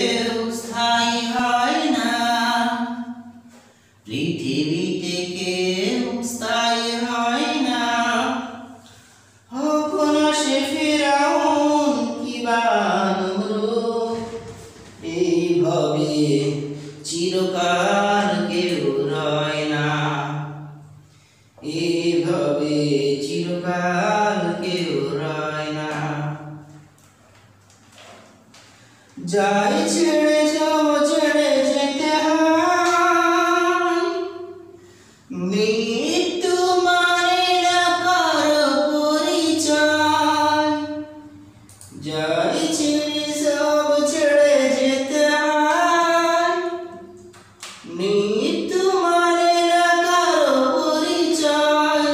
কেউ স্থায়ী হয় না, পৃথিবীতে কেউ স্থায়ী হয় না। হোক না সে ফিরআউন কিবা নমরুদ, এইভাবে চিরকাল কেউ রয় না, এইভাবে চিরকাল কেউ রয় না। যাই ছেড়ে যাও, ছেড়ে যেতে হয়, মৃত্যু মানে না কারো পরিচয়। যাই ছেড়ে যাও, ছেড়ে যেতে হয়, মৃত্যু মানে না কারো পরিচয়।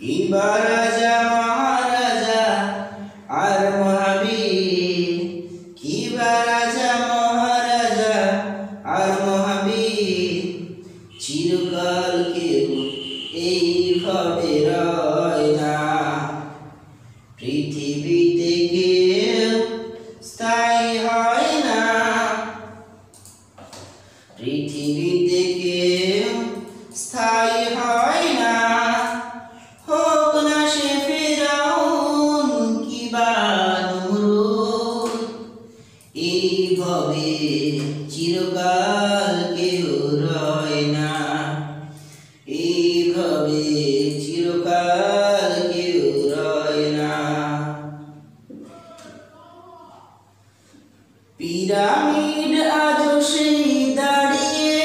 কিবা রাজা মহারাজা আর মহাবীর, কিবা রাজা মহারাজা আর মহাবীর, চিরকাল কেউ এইভাবে রয় না, পৃথিবীতে কেউ স্থায়ী হয় না, পৃথিবীতে কেউ স্থায়ী হয় না। হোক না সে ফিরআউন কিবা নমরুদ, এইভাবে চিরকাল কেউ রয় না, এইভাবে চিরকাল কেউ রয় না। পিরামিড আজও সেই দাঁড়িয়ে,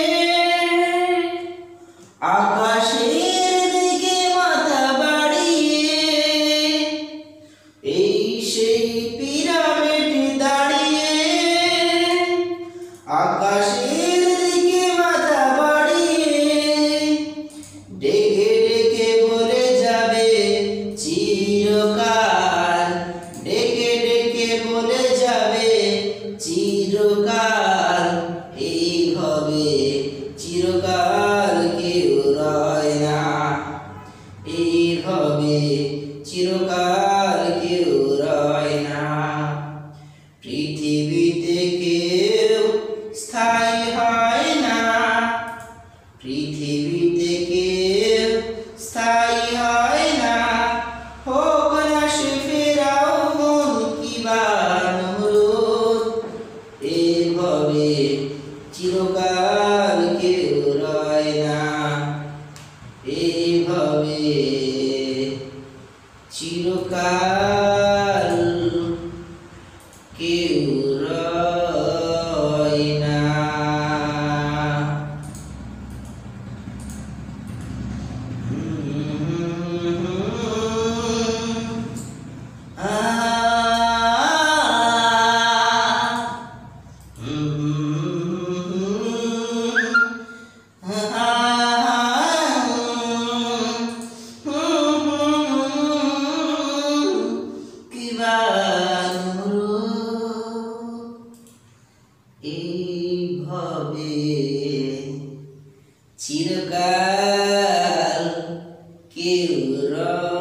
আকাশের দিকে মাথা বাড়িয়ে, এই সেই পিরামিড দাঁড়িয়ে, আকাশের দিকে মাথা বাড়িয়ে, ডেকে ডেকে বলে যাবে চিরকাল, ডেকে ডেকে বলে যাবে চিরকাল, এইভাবে চিরকাল কেউ রয় না, এইভাবে চিরকাল কেউ রয় না। পৃথিবীতে কেউ স্থায়ী হয় না, পৃথিবীতে কেউ স্থায়ী হয় না। হোক না সে ফিরআউন কিবা নমরুদ, এইভাবে চিরকাল কেউ রয় না, এইভাবে চিরকাল কেউ রয় না। এইভাবে চিরকাল কেউ রয়